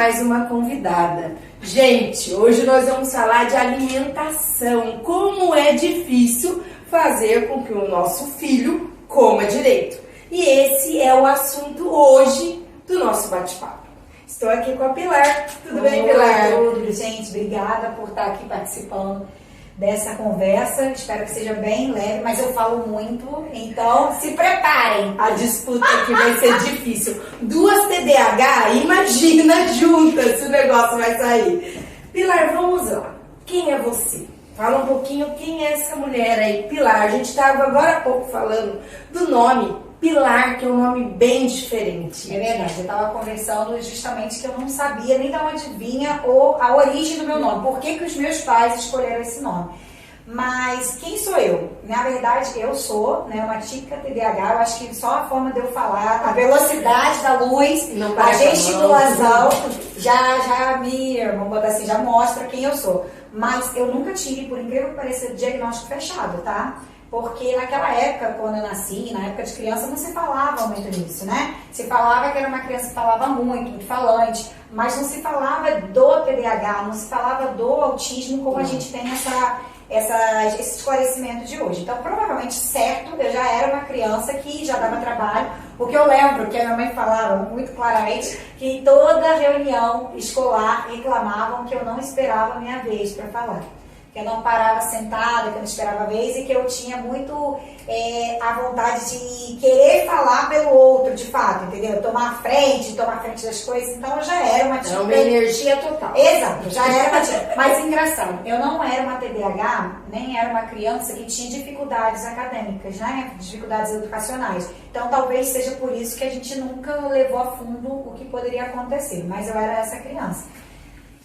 mais uma convidada. Gente, hoje nós vamos falar de alimentação. Como é difícil fazer com que o nosso filho coma direito. E esse é o assunto hoje do nosso bate-papo. Estou aqui com a Pilar. Tudo bem, Pilar? Tudo, gente. Obrigada por estar aqui participando dessa conversa. Espero que seja bem leve, mas eu falo muito, então se preparem. A disputa aqui vai ser difícil. Duas TDAH, imagina juntas se o negócio vai sair. Pilar, vamos lá. Quem é você? Fala um pouquinho quem é essa mulher aí, Pilar. A gente estava agora há pouco falando do nome Pilar, que é um nome bem diferente. É verdade, eu estava conversando justamente que eu não sabia nem de onde vinha a origem do meu nome. Por que os meus pais escolheram esse nome? Mas quem sou eu? Na verdade, eu sou uma típica TDAH. Eu acho que só a forma de eu falar, a velocidade da luz, a gesticulação, vamos botar assim, já mostra quem eu sou. Mas eu nunca tive, por incrível que pareça, diagnóstico fechado, tá? Porque naquela época, quando eu nasci, na época de criança, não se falava muito nisso, né? Se falava que era uma criança que falava muito falante, mas não se falava do TDAH, não se falava do autismo como a gente tem esse esclarecimento de hoje. Então, provavelmente, certo, eu já era uma criança que já dava trabalho, porque eu lembro que a minha mãe falava muito claramente que em toda reunião escolar reclamavam que eu não esperava a minha vez para falar. Que eu não parava sentada, que eu não esperava a vez e que eu tinha muito a vontade de querer falar pelo outro, de fato, entendeu? Tomar frente das coisas. Então eu já era uma típica... É uma energia total. Exato, já era uma típica. Mas engraçado, eu não era uma TDAH, nem era uma criança que tinha dificuldades acadêmicas, né? Dificuldades educacionais. Então talvez seja por isso que a gente nunca levou a fundo o que poderia acontecer. Mas eu era essa criança.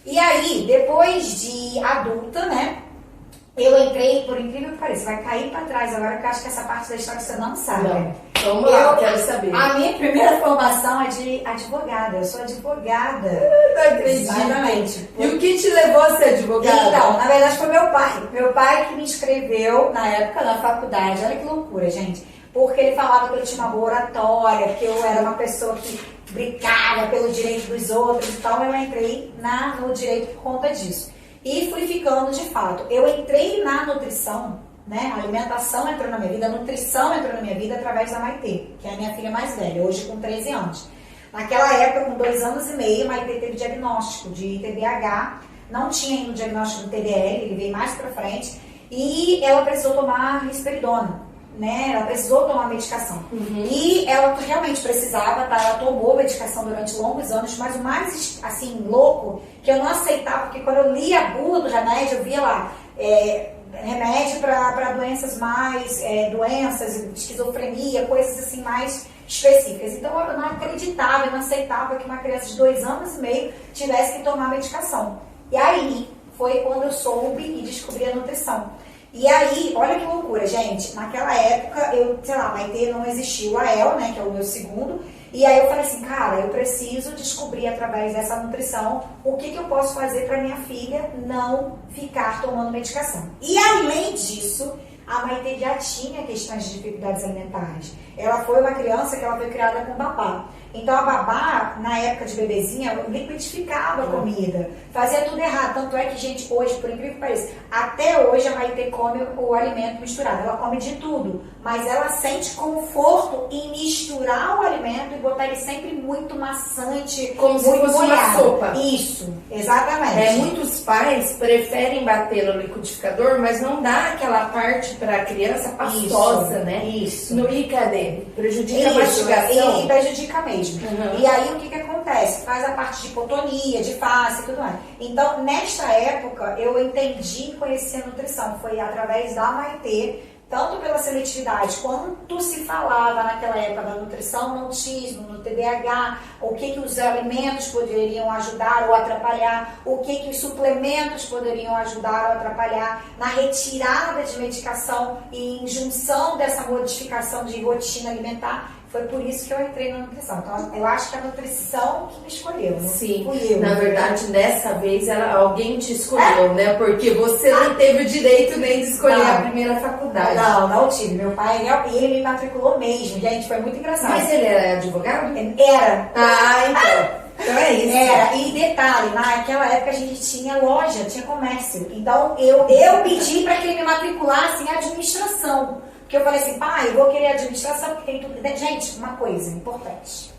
E aí, depois de adulta, né, eu entrei, por incrível que pareça, vai cair pra trás agora, porque eu acho que essa parte da história você não sabe. Não. Vamos lá, eu quero saber. A minha primeira formação é de advogada, eu sou advogada. Não acredito. Exatamente. E o que te levou a ser advogada? Então, na verdade foi meu pai. Meu pai que me inscreveu, na época, na faculdade. Olha que loucura, gente. Porque ele falava que eu tinha uma boa oratória, que eu era uma pessoa que brigava pelo direito dos outros, então eu entrei no direito por conta disso. E fui ficando de fato. Eu entrei na nutrição, né? A alimentação entrou na minha vida, a nutrição entrou na minha vida através da Maitê, que é a minha filha mais velha, hoje com 13 anos. Naquela época, com 2 anos e meio, a Maitê teve diagnóstico de TDAH, não tinha ainda o diagnóstico do TDL, ele veio mais pra frente, e ela precisou tomar risperidona. Né? Ela precisou tomar medicação. E ela realmente precisava, tá? Ela tomou medicação durante longos anos, mas o mais, assim, louco, que eu não aceitava, porque quando eu li a bula do remédio, eu via lá, remédio para doenças mais, doenças, esquizofrenia, coisas assim mais específicas. Então eu não acreditava, eu não aceitava que uma criança de 2 anos e meio tivesse que tomar medicação. E aí foi quando eu soube e descobri a nutrição. E aí, olha que loucura, gente. Naquela época, Maitê não existia o AEL, né, que é o meu segundo. E aí eu falei assim, cara, eu preciso descobrir através dessa nutrição o que eu posso fazer para minha filha não ficar tomando medicação. E além disso, a Maitê já tinha questões de dificuldades alimentares. Ela foi uma criança que ela foi criada com babá. Então a babá, na época de bebezinha, liquidificava a comida, fazia tudo errado. Tanto é que, gente, hoje, por incrível que pareça, até hoje a Maitê come o alimento misturado. Ela come de tudo, mas ela sente conforto em misturar o alimento e botar ele sempre muito maçante, como se fosse uma sopa. Isso, exatamente. Muitos pais preferem bater no liquidificador, mas não dá aquela parte para a criança pastosa, né? Isso. E cadê? Prejudica a mastigação. E prejudica mesmo. E aí o que acontece? Faz a parte de hipotonia, de face e tudo mais. Então, nesta época, eu entendi e conheci a nutrição. Foi através da Maitê, tanto pela seletividade, quanto se falava naquela época da nutrição, no autismo, no TDAH, o que os alimentos poderiam ajudar ou atrapalhar, o que os suplementos poderiam ajudar ou atrapalhar, na retirada de medicação e em junção dessa modificação de rotina alimentar. Foi por isso que eu entrei na nutrição. Então, eu acho que a nutrição que me escolheu. Sim, fui eu. Na verdade, dessa vez alguém te escolheu, né? Porque você não teve o direito nem de escolher a primeira faculdade. Não tive. Meu pai, ele me matriculou mesmo, gente. Foi muito engraçado. Mas ele era advogado? Era. Então. Então é isso. Era, e detalhe, naquela época a gente tinha loja, tinha comércio. Então eu pedi para que ele me matriculasse em administração. Porque eu falei assim, pai, eu vou querer administração, porque tem tudo. Gente, uma coisa importante.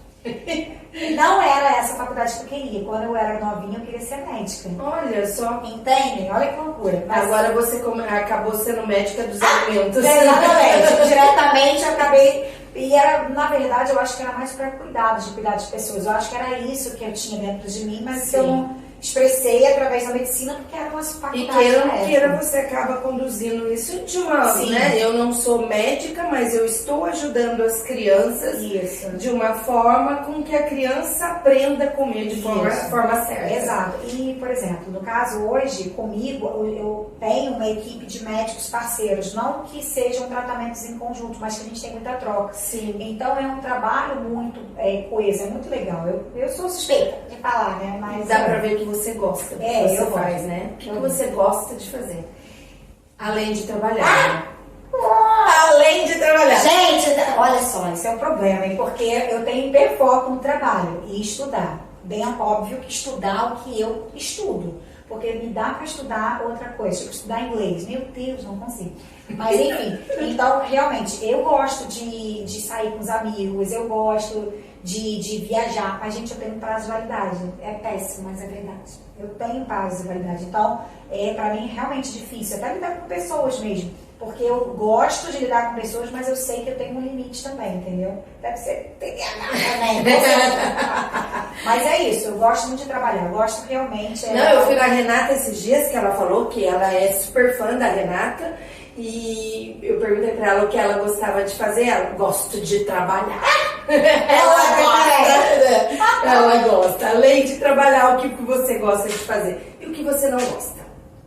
Não era essa a faculdade que eu queria. Quando eu era novinha, eu queria ser médica. Olha só. Entendem? Olha que loucura. Mas agora você acabou sendo médica dos alimentos. Exatamente. Diretamente eu acabei. E era, na verdade, eu acho que era mais para cuidar de pessoas. Eu acho que era isso que eu tinha dentro de mim, mas que eu não expressei através da medicina, porque era uma faculdade. E queira, você acaba conduzindo isso de uma, né? Eu não sou médica, mas eu estou ajudando as crianças de uma forma com que a criança aprenda a comer de forma certa. Exato. E, por exemplo, no caso hoje, comigo, eu tenho uma equipe de médicos parceiros, não que sejam tratamentos em conjunto, mas que a gente tem muita troca. Sim. Então é um trabalho muito coeso, é muito legal. Eu sou suspeita de falar, né? Mas dá pra ver que você gosta do que você faz, né? O que você gosta de fazer? Além de trabalhar. Além de trabalhar. Gente, olha só, isso é um problema, hein? Porque eu tenho hiperfoco no trabalho e estudar. Bem óbvio que estudar o que eu estudo. Porque me dá para estudar outra coisa, tipo estudar inglês. Meu Deus, não consigo. Mas enfim, então realmente eu gosto de sair com os amigos, eu gosto de viajar. Mas, gente, eu tenho prazo de validade. É péssimo, mas é verdade. Eu tenho prazo de validade. Então, pra mim, é realmente difícil. Até lidar com pessoas mesmo. Porque eu gosto de lidar com pessoas, mas eu sei que eu tenho um limite também, entendeu? Deve ser também. Mas é isso, eu gosto muito de trabalhar. Eu gosto realmente... Não, eu fui na Renata esses dias, que ela falou que ela é super fã da Renata. E eu perguntei pra ela o que ela gostava de fazer. Ela gosta de trabalhar. Ela gosta. Além de trabalhar, o que você gosta de fazer? E o que você não gosta?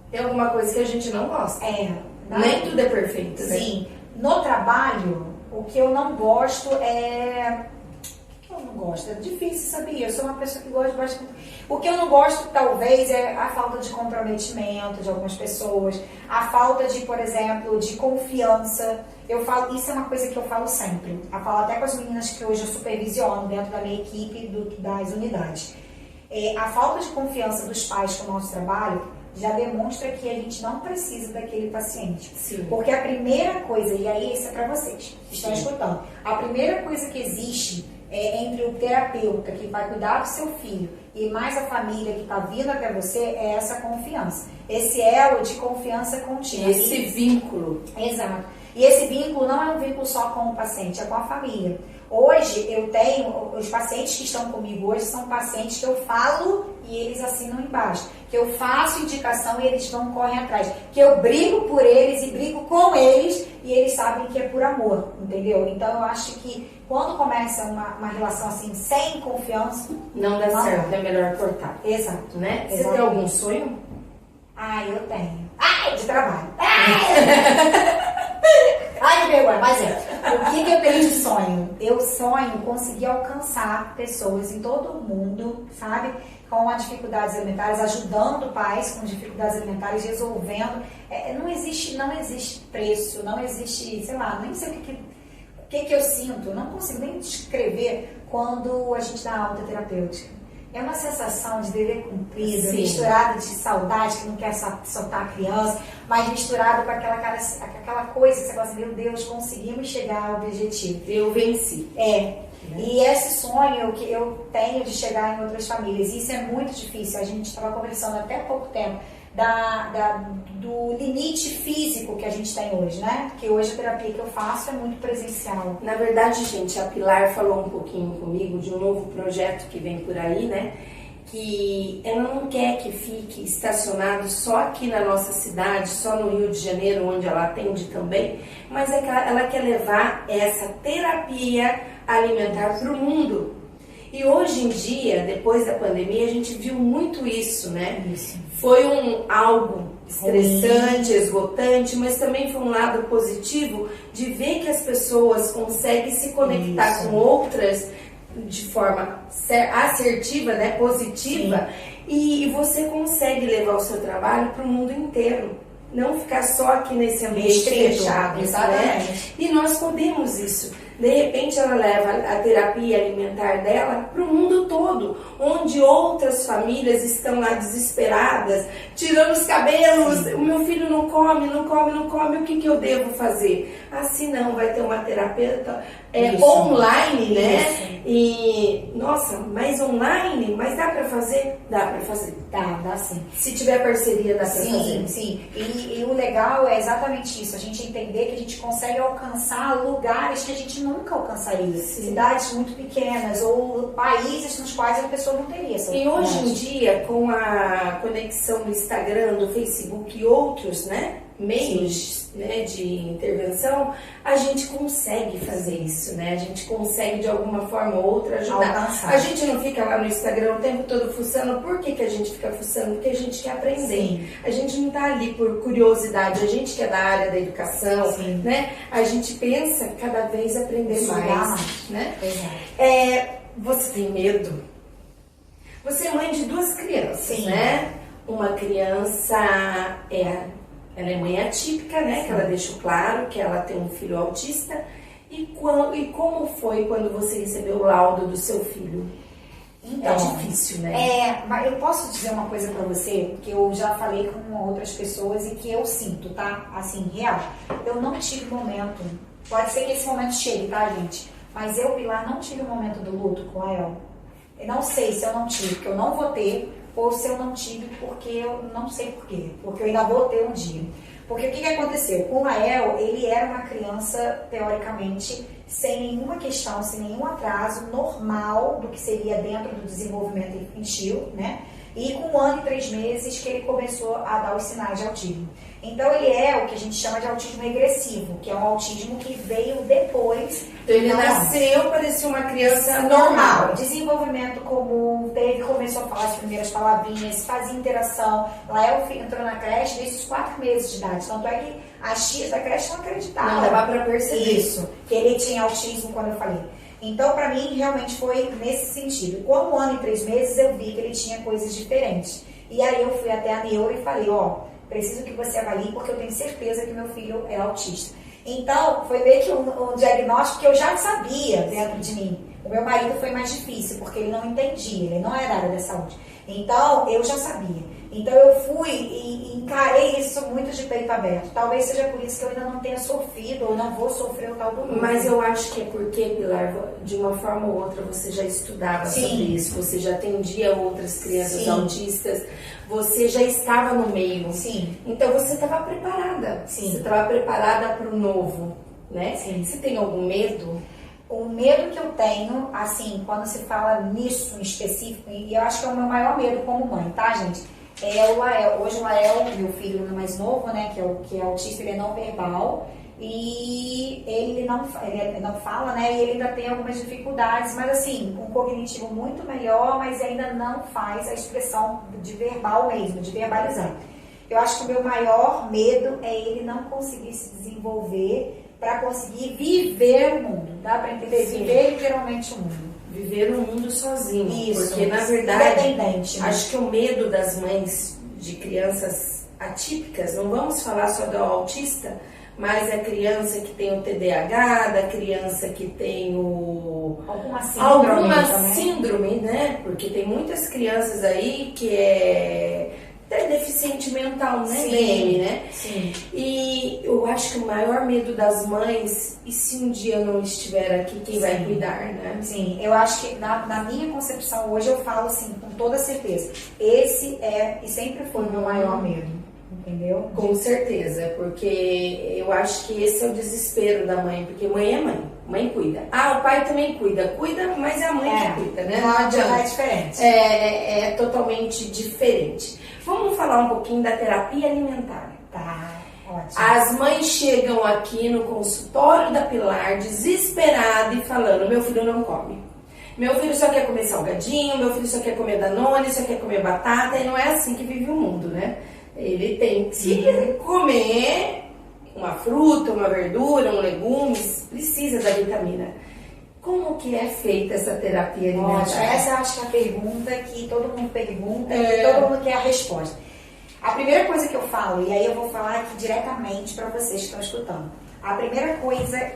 Tem alguma coisa que a gente não gosta. Nem tudo é perfeito, né? Sim. No trabalho, o que eu não gosto é... O que eu não gosto? É difícil, sabia? Eu sou uma pessoa que gosta bastante. O que eu não gosto, talvez, é a falta de comprometimento de algumas pessoas, a falta de, por exemplo, de confiança. Eu falo, isso é uma coisa que eu falo sempre. Eu falo até com as meninas que hoje eu supervisiono dentro da minha equipe das unidades. A falta de confiança dos pais com o nosso trabalho já demonstra que a gente não precisa daquele paciente. Sim. Porque a primeira coisa, e aí isso é para vocês que estão escutando, a primeira coisa que existe entre o terapeuta que vai cuidar do seu filho e mais a família que está vindo até você é essa confiança. Esse elo de confiança contínua. Esse vínculo. Exato. E esse vínculo não é um vínculo só com o paciente, é com a família. Hoje eu tenho, os pacientes que estão comigo hoje são pacientes que eu falo e eles assinam embaixo. Que eu faço indicação e eles correm atrás. Que eu brigo por eles e brigo com eles e eles sabem que é por amor, entendeu? Então eu acho que quando começa uma relação assim, sem confiança... Não dá certo, é melhor cortar. Exato. Né? Você tem algum sonho? Eu tenho. De trabalho. Que vergonha, mas o que eu tenho de sonho? Eu sonho conseguir alcançar pessoas em todo o mundo, sabe? Com dificuldades alimentares, ajudando pais com dificuldades alimentares, resolvendo. Não existe preço, não existe, sei lá, nem sei o que eu sinto, não consigo nem descrever quando a gente dá alta terapêutica. É uma sensação de dever cumprido, misturada de saudade, que não quer soltar a criança, mas misturado com aquela coisa que você fala assim, meu Deus, conseguimos chegar ao objetivo. Eu venci. E esse sonho que eu tenho de chegar em outras famílias, isso é muito difícil. A gente estava conversando até há pouco tempo do limite físico que a gente tem hoje, né? Porque hoje a terapia que eu faço é muito presencial. Na verdade, gente, a Pilar falou um pouquinho comigo de um novo projeto que vem por aí, né? Que ela não quer que fique estacionado só aqui na nossa cidade, só no Rio de Janeiro, onde ela atende também, mas ela quer levar essa terapia alimentar para o mundo. E hoje em dia, depois da pandemia, a gente viu muito isso, né? Foi algo estressante, esgotante, mas também foi um lado positivo de ver que as pessoas conseguem se conectar com outras de forma assertiva, né? Positiva, e você consegue levar o seu trabalho para o mundo inteiro. não ficar só aqui nesse ambiente fechado, né? E nós podemos isso. De repente ela leva a terapia alimentar dela para o mundo todo, onde outras famílias estão lá desesperadas, tirando os cabelos, o meu filho não come, o que eu devo fazer? Assim não, vai ter uma terapeuta online, né? Isso. E, nossa, mas online, mas dá para fazer? Dá para fazer. Dá sim. Se tiver parceria, dá para fazer. Sim. E o legal é exatamente isso, a gente entender que a gente consegue alcançar lugares que a gente nunca alcançaria. Sim. Cidades muito pequenas ou países nos quais a pessoa não teria essa oportunidade. E hoje em dia, com a conexão do Instagram, do Facebook e outros, né, meios, né, de intervenção, a gente consegue fazer isso, né? A gente consegue de alguma forma ou outra ajudar. Alcançar. A gente não fica lá no Instagram o tempo todo fuçando. Por que a gente fica fuçando? Porque a gente quer aprender. Sim. A gente não tá ali por curiosidade, a gente que é da área da educação, sim, né? A gente pensa cada vez aprender mais, né? Você tem medo? Você é mãe de 2 crianças, sim, né? Uma criança ela é mãe atípica, né? Sim. Que ela deixou claro que ela tem um filho autista. E como foi quando você recebeu o laudo do seu filho? Então, é difícil, né? Mas eu posso dizer uma coisa pra você, que eu já falei com outras pessoas e que eu sinto, tá? Assim, real. Eu não tive momento, pode ser que esse momento chegue, tá, gente? Mas eu, Pilar, não tive o momento do luto com a El. Eu não sei se eu não tive, porque eu não vou ter, ou se eu não tive porque eu não sei por quê, porque eu ainda vou ter um dia. Porque o que aconteceu? O Rael, ele era uma criança, teoricamente, sem nenhuma questão, sem nenhum atraso, normal do que seria dentro do desenvolvimento infantil, né? E com 1 ano e 3 meses que ele começou a dar os sinais de autismo. Então ele é o que a gente chama de autismo regressivo, que é um autismo que veio depois. Então ele nasceu, parecia uma criança normal. Desenvolvimento comum, começou a falar as primeiras palavrinhas, fazia interação. Lael entrou na creche desde os 4 meses de idade. Tanto é que as tias da creche não acreditavam. Não dava pra perceber. Isso, que ele tinha autismo quando eu falei. Então, pra mim, realmente foi nesse sentido. Com 1 ano e 3 meses, eu vi que ele tinha coisas diferentes. E aí eu fui até a neuro e falei, preciso que você avalie, porque eu tenho certeza que meu filho é autista. Então, foi meio que um diagnóstico que eu já sabia dentro de mim. O meu marido foi mais difícil, porque ele não entendia, ele não era da área da saúde. Então, eu já sabia. Então, eu fui e encarei isso muito de peito aberto. Talvez seja por isso que eu ainda não tenha sofrido, ou não vou sofrer o tal do mundo. Mas eu acho que é porque, Pilar, de uma forma ou outra, você já estudava sobre isso, você já atendia outras crianças autistas, você já estava no meio. Sim. Então, você estava preparada. Sim. Você estava preparada para o novo, né? Sim. Você tem algum medo? O medo que eu tenho, assim, quando se fala nisso em específico, e eu acho que é o meu maior medo como mãe, tá, gente? É o Lael. Hoje o Lael, meu filho mais novo, né, que é autista, ele é não verbal e ele não fala, né, e ele ainda tem algumas dificuldades, mas assim, um cognitivo muito melhor, mas ainda não faz a expressão de verbal mesmo, de verbalizar. Eu acho que o meu maior medo é ele não conseguir se desenvolver para conseguir viver o mundo, dá para entender? Sim. Viver literalmente o mundo. Viver o mundo sozinho. Isso, porque na verdade, independente, né? Acho que o medo das mães de crianças atípicas, não vamos falar só do autista, mas a criança que tem o TDAH, da criança que tem alguma síndrome, né? Porque tem muitas crianças aí que é até deficiente mental, né? Sim, né? Sim. E eu acho que o maior medo das mães, e se um dia eu não estiver aqui, quem vai cuidar, né? Sim, eu acho que na minha concepção hoje eu falo assim, com toda certeza, esse é e sempre foi o meu maior medo, entendeu? Com certeza, porque eu acho que esse é o desespero da mãe, porque mãe é mãe. Mãe cuida. O pai também cuida, mas é a mãe que cuida, né? Não adianta. É diferente. É totalmente diferente. Vamos falar um pouquinho da terapia alimentar. Tá, ótimo. As mães chegam aqui no consultório da Pilar desesperada e falando, meu filho não come. Meu filho só quer comer salgadinho, meu filho só quer comer Danone, só quer comer batata, e não é assim que vive o mundo, né? Ele tem que comer uma fruta, uma verdura, um legume, precisa da vitamina. Como que é feita essa terapia alimentar? Essa eu acho que é a pergunta que todo mundo pergunta e todo mundo quer a resposta. A primeira coisa que eu falo, e aí eu vou falar aqui diretamente para vocês que estão escutando. A primeira coisa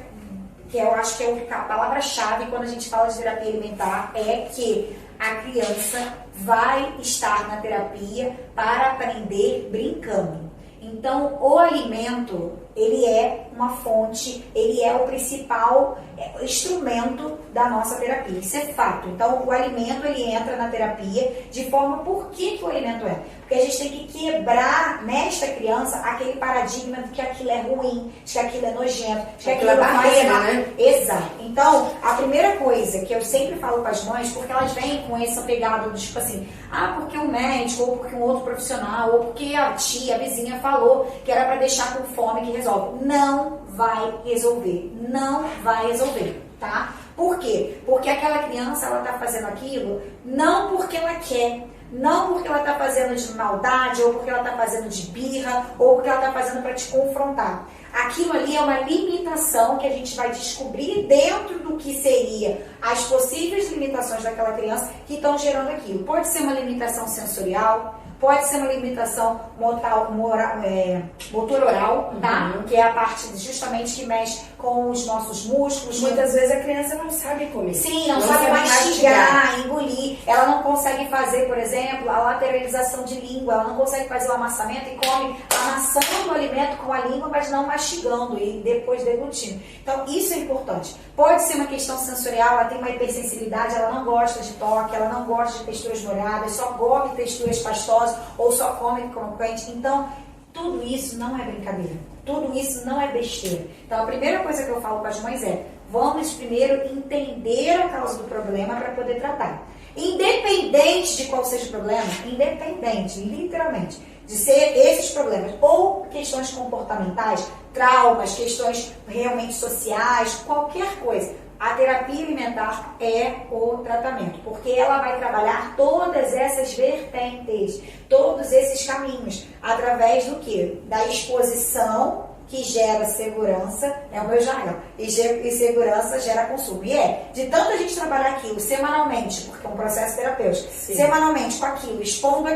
que eu acho que é a palavra-chave quando a gente fala de terapia alimentar é que a criança vai estar na terapia para aprender brincando. Então, o alimento, ele é uma fonte, ele é o principal instrumento da nossa terapia. Isso é fato. Então, o alimento, ele entra na terapia de forma... Por que o alimento é? Porque a gente tem que quebrar nesta criança aquele paradigma de que aquilo é ruim, de que aquilo é nojento, de que aquilo é barreira, né? Exato. Então, a primeira coisa que eu sempre falo para as mães, porque elas vêm com essa pegada do tipo assim, porque um médico, ou porque um outro profissional, ou porque a tia, a vizinha falou que era para deixar com fome que resolve. Não vai resolver. Não vai resolver, tá? Por quê? Porque aquela criança, ela tá fazendo aquilo não porque ela quer, não porque ela tá fazendo de maldade, ou porque ela tá fazendo de birra, ou porque ela tá fazendo para te confrontar. Aquilo ali é uma limitação que a gente vai descobrir dentro do que seria as possíveis limitações daquela criança que estão gerando aquilo. Pode ser uma limitação sensorial, pode ser uma limitação motor oral, tá? Que é a parte justamente que mexe com os nossos músculos. Muitas vezes a criança não sabe comer. Sim, não sabe mastigar, engolir. Ela não consegue fazer, por exemplo, a lateralização de língua. Ela não consegue fazer o amassamento e come amassando o alimento com a língua, mas não mastigando e depois deglutindo. Então, isso é importante. Pode ser uma questão sensorial, ela tem uma hipersensibilidade, ela não gosta de toque, ela não gosta de texturas molhadas, só come texturas pastosas ou só come crocante. Então, tudo isso não é brincadeira. Tudo isso não é besteira. Então, a primeira coisa que eu falo para as mães é: vamos primeiro entender a causa do problema para poder tratar. Independente de qual seja o problema, independente, literalmente, de ser esses problemas ou questões comportamentais, traumas, questões realmente sociais, qualquer coisa, a terapia alimentar é o tratamento, porque ela vai trabalhar todas essas vertentes, todos esses caminhos, através do quê? Da exposição, que gera segurança, é o meu jargão, e segurança gera consumo. E de tanta gente trabalhar aquilo semanalmente, porque é um processo terapêutico, sim, semanalmente com aquilo, expondo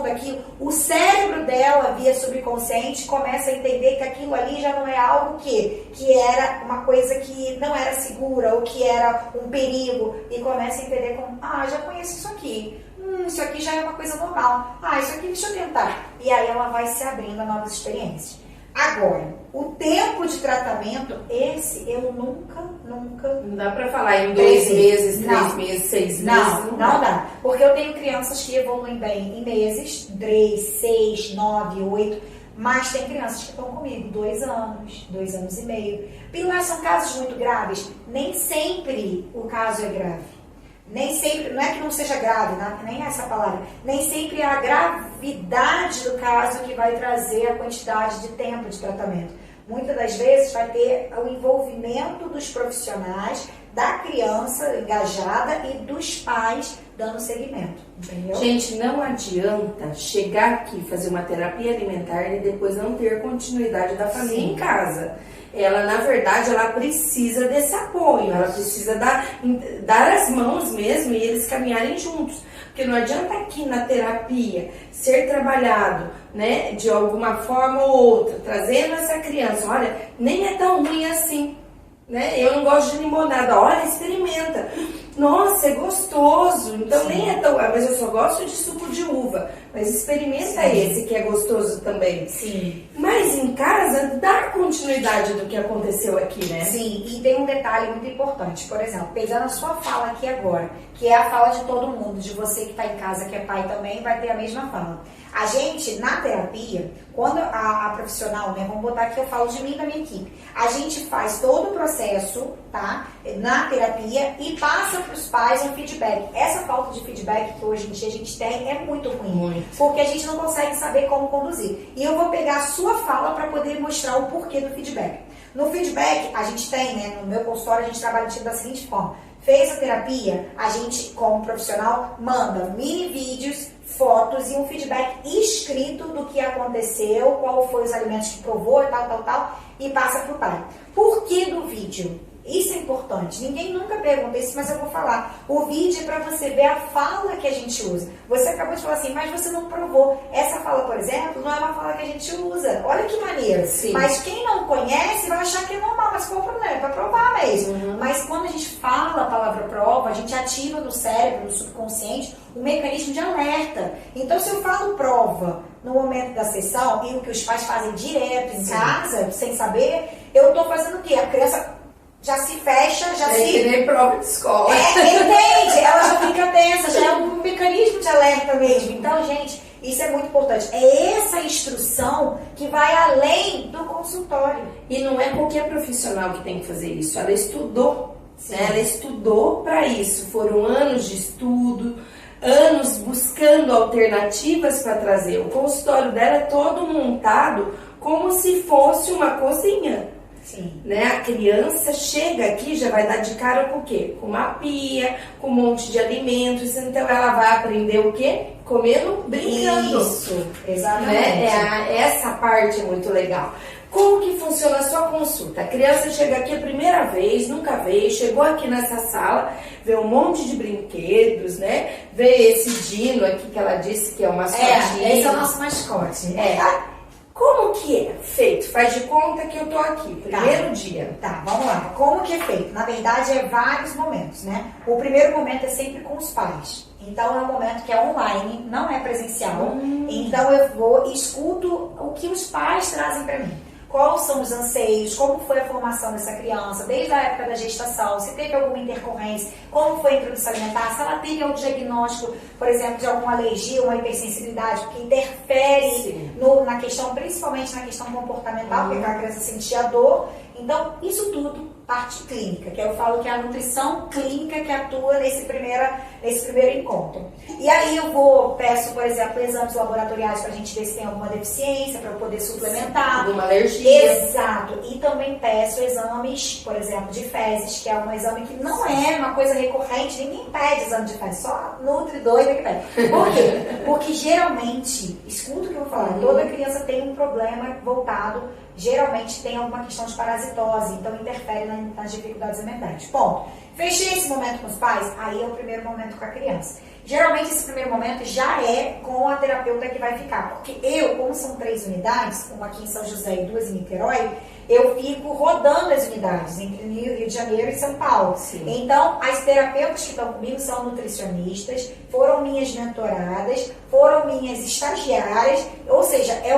aquilo, o cérebro dela, via subconsciente, começa a entender que aquilo ali já não é algo que era uma coisa que não era segura, ou que era um perigo, e começa a entender como, já conheço isso aqui. Isso aqui já é uma coisa normal. Isso aqui deixa eu tentar. E aí ela vai se abrindo a novas experiências. Agora, o tempo de tratamento, esse eu nunca... Não dá pra falar em 2 meses, 3 meses, 6 meses. Não dá. Porque eu tenho crianças que evoluem bem em meses, 3, 6, 9, 8, mas tem crianças que estão comigo 2 anos, 2 anos e meio. Pilar, são casos muito graves? Nem sempre o caso é grave. Nem sempre, não é que não seja grave, nem essa palavra, nem sempre é a gravidade do caso que vai trazer a quantidade de tempo de tratamento. Muitas das vezes vai ter o envolvimento dos profissionais, da criança engajada e dos pais dando seguimento, entendeu? Gente, não adianta chegar aqui, fazer uma terapia alimentar e depois não ter continuidade da família em casa. Ela, na verdade, ela precisa desse apoio, ela precisa dar as mãos mesmo e eles caminharem juntos. Porque não adianta aqui na terapia ser trabalhado, né, de alguma forma ou outra, trazendo essa criança, olha, nem é tão ruim assim, né? Eu não gosto de limonada, olha, experimenta. Nossa, é gostoso, então sim, nem é tão... Mas eu só gosto de suco de uva. Mas experimenta sim, esse que é gostoso também. Sim. Mas em casa, dá continuidade do que aconteceu aqui, né? Sim, e tem um detalhe muito importante. Por exemplo, pegando a sua fala aqui agora, que é a fala de todo mundo, de você que está em casa, que é pai também, vai ter a mesma fala. A gente, na terapia, quando a profissional, né, vamos botar aqui, eu falo de mim e da minha equipe, a gente faz todo o processo, tá, na terapia e passa para os pais um feedback. Essa falta de feedback que hoje em dia a gente tem é muito ruim, porque a gente não consegue saber como conduzir. E eu vou pegar a sua fala para poder mostrar o porquê do feedback. No feedback, a gente tem, né, no meu consultório, a gente trabalha da seguinte forma. Fez a terapia, a gente, como profissional, manda mini vídeos, fotos e um feedback escrito do que aconteceu, qual foi os alimentos que provou, tal, e passa para o pai. Por que do vídeo? Isso é importante. Ninguém nunca pergunta isso, mas eu vou falar. O vídeo é para você ver a fala que a gente usa. Você acabou de falar assim, mas você não provou. Essa fala, por exemplo, não é uma fala que a gente usa. Olha que maneiro. Sim. Mas quem não conhece vai achar que é normal, mas qual o problema? É para provar mesmo. Mas quando a gente fala a palavra prova, a gente ativa no cérebro, no subconsciente, um mecanismo de alerta. Então, se eu falo prova no momento da sessão, e o que os pais fazem direto em casa, sem saber, eu estou fazendo o quê? A criança já se fecha, já se... que nem prova de escola. Entende? Ela já fica tensa, já é um mecanismo de alerta mesmo. Então, gente, isso é muito importante. É essa instrução que vai além do consultório. E não é qualquer profissional que tem que fazer isso. Ela estudou. Né? Ela estudou para isso. Foram anos de estudo, anos buscando alternativas para trazer. O consultório dela é todo montado como se fosse uma cozinha. Sim. Né? A criança chega aqui, já vai dar de cara com o quê? Com uma pia, com um monte de alimentos. Então ela vai aprender o quê? Comendo, brincando. Isso, exatamente. Né? Essa parte é muito legal. Como que funciona a sua consulta? A criança chega aqui a primeira vez, nunca veio, chegou aqui nessa sala, vê um monte de brinquedos, né? Vê esse dino aqui que ela disse que é uma mascotinha. Esse é o nosso mascote. Como que é feito? Faz de conta que eu tô aqui, primeiro dia. Tá, vamos lá. Como que é feito? Na verdade, é vários momentos, né? O primeiro momento é sempre com os pais. Então, é um momento que é online, não é presencial. Então, eu vou e escuto o que os pais trazem para mim. Quais são os anseios, como foi a formação dessa criança, desde a época da gestação, se teve alguma intercorrência, como foi a introdução alimentar, se ela teve algum diagnóstico, por exemplo, de alguma alergia, uma hipersensibilidade, que interfere na questão, principalmente na questão comportamental, porque a criança sentia dor. Então, isso tudo parte clínica, que eu falo que é a nutrição clínica que atua nesse primeiro encontro. E aí eu peço, por exemplo, exames laboratoriais para a gente ver se tem alguma deficiência, para eu poder suplementar. Alguma alergia. Exato. E também peço exames, por exemplo, de fezes, que é um exame que não é uma coisa recorrente, ninguém pede exame de fezes, só nutri doida que pede. Por quê? Porque geralmente, escuta o que eu vou falar, toda criança tem um problema voltado, geralmente tem alguma questão de parasitose, então interfere nas dificuldades alimentares. Ponto. Fechei esse momento com os pais, aí é o primeiro momento com a criança. Geralmente esse primeiro momento já é com a terapeuta que vai ficar, porque eu, como são 3 unidades, uma aqui em São José e 2 em Niterói, eu fico rodando as unidades entre Rio de Janeiro e São Paulo. Sim. Então, as terapeutas que estão comigo são nutricionistas, foram minhas mentoradas, foram minhas estagiárias, ou seja, é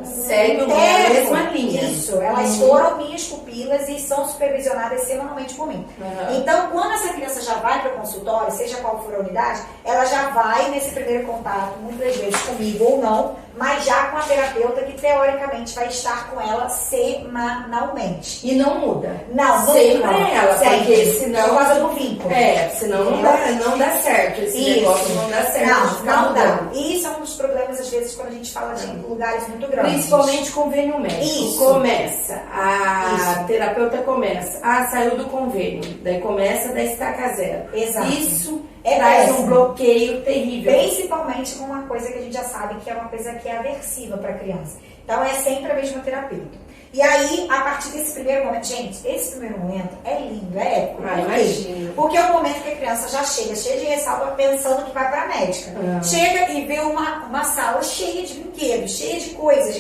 segue a mesma linha. Isso, elas foram minhas pupilas e são supervisionadas semanalmente por mim. Então, quando essa criança já vai para o consultório, seja qual for a unidade, ela já vai nesse primeiro contato, muitas vezes comigo ou não, mas já com a terapeuta que teoricamente vai estar com ela semanalmente. E não muda. Não, sempre é ela, sempre. porque senão... Por causa do vínculo. Senão não dá certo. Esse negócio não dá certo. Não dá. E isso é um dos problemas, às vezes, quando a gente fala de lugares muito grandes. Principalmente convênio médico. Isso. Começa, a terapeuta começa, saiu do convênio, daí começa da estaca zero. Exato. Isso traz um bloqueio terrível. Principalmente com uma coisa que a gente já sabe que é uma coisa que é aversiva para a criança. Então, é sempre a mesma terapeuta. E aí, a partir desse primeiro momento, gente, esse primeiro momento é lindo, é épico. Imagina. Porque é o momento que a criança já chega, cheia de ressalva, pensando que vai para a médica. Chega e vê uma sala cheia de brinquedos, cheia de coisas,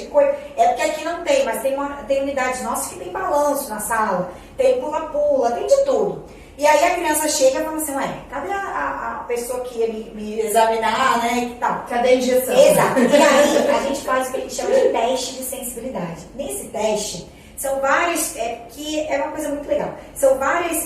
É porque aqui não tem, mas tem unidades nossas que tem balanço na sala, tem pula-pula, tem de tudo. E aí a criança chega e fala assim, cadê a pessoa que ia me examinar, né, e tal? Cadê a injeção? Exato. E aí a gente faz o que a gente chama de teste de sensibilidade. Nesse teste, são vários, que é uma coisa muito legal, são vários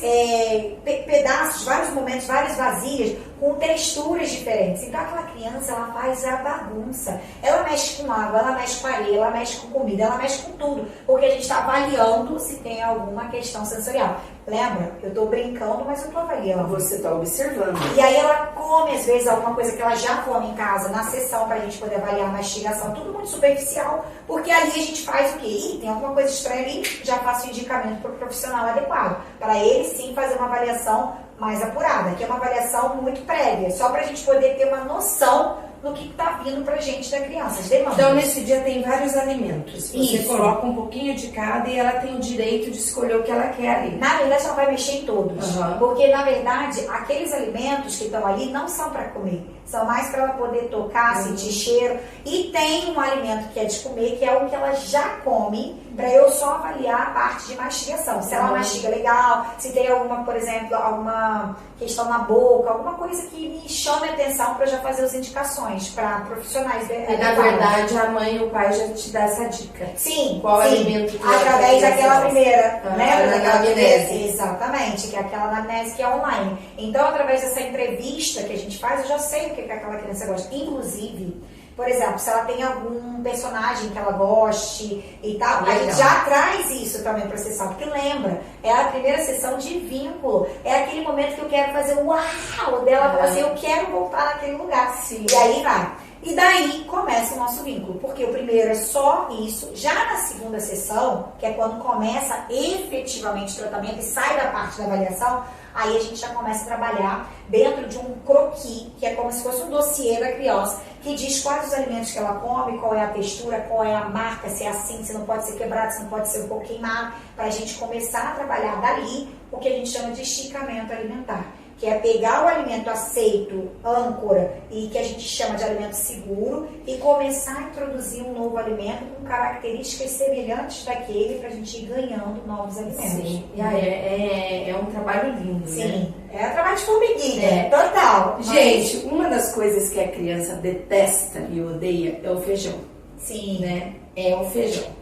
pedaços, vários momentos, várias vasilhas com texturas diferentes. Então aquela criança, ela faz a bagunça. Ela mexe com água, ela mexe com areia, ela mexe com comida, ela mexe com tudo. Porque a gente está avaliando se tem alguma questão sensorial. Lembra? Eu estou brincando, mas eu estou avaliando. Você está observando. E aí ela come, às vezes, alguma coisa que ela já come em casa, na sessão, para a gente poder avaliar a mastigação. Tudo muito superficial, porque ali a gente faz o quê? Tem alguma coisa estranha ali, já faço o indicamento para o profissional adequado. Para ele, sim, fazer uma avaliação mais apurada, que é uma avaliação muito prévia, só para a gente poder ter uma noção do que tá vindo pra gente da criança, as demandas. Então, nesse dia tem vários alimentos. Você Isso. coloca um pouquinho de cada e ela tem o direito de escolher o que ela quer ali. Na verdade, ela vai mexer em todos. Uhum. Porque, na verdade, aqueles alimentos que estão ali não são para comer. São mais para ela poder tocar, sentir cheiro. E tem um alimento que é de comer, que é o que ela já come, para eu só avaliar a parte de mastigação. Se ela mastiga legal, se tem alguma, por exemplo, alguma questão na boca, alguma coisa que me chame a atenção para já fazer as indicações para profissionais. E, na verdade, a mãe e o pai já te dá essa dica. Sim, qual sim. alimento que através daquela primeira, né? Daquela anamnese. Exatamente, que é aquela anamnese que é online. Então, através dessa entrevista que a gente faz, eu já sei o que aquela criança gosta. Inclusive, por exemplo, se ela tem algum personagem que ela goste e tal, a gente já traz isso também para a sessão, porque lembra, é a primeira sessão de vínculo, é aquele momento que eu quero fazer o uau dela, falar assim, eu quero voltar naquele lugar. Sim. E aí vai. E daí começa o nosso vínculo, porque o primeiro é só isso. Já na segunda sessão, que é quando começa efetivamente o tratamento e sai da parte da avaliação, aí a gente já começa a trabalhar dentro de um croquis, que é como se fosse um dossiê da criança, que diz quais os alimentos que ela come, qual é a textura, qual é a marca, se é assim, se não pode ser quebrado, se não pode ser um pouco queimado, para a gente começar a trabalhar dali o que a gente chama de esticamento alimentar, que é pegar o alimento aceito, âncora, e que a gente chama de alimento seguro, e começar a introduzir um novo alimento com características semelhantes daquele para a gente ir ganhando novos alimentos. Sim, e aí é um trabalho lindo, Sim, né? é trabalho de formiguinha, total. Gente, uma das coisas que a criança detesta e odeia é o feijão. Sim. Né? É o feijão.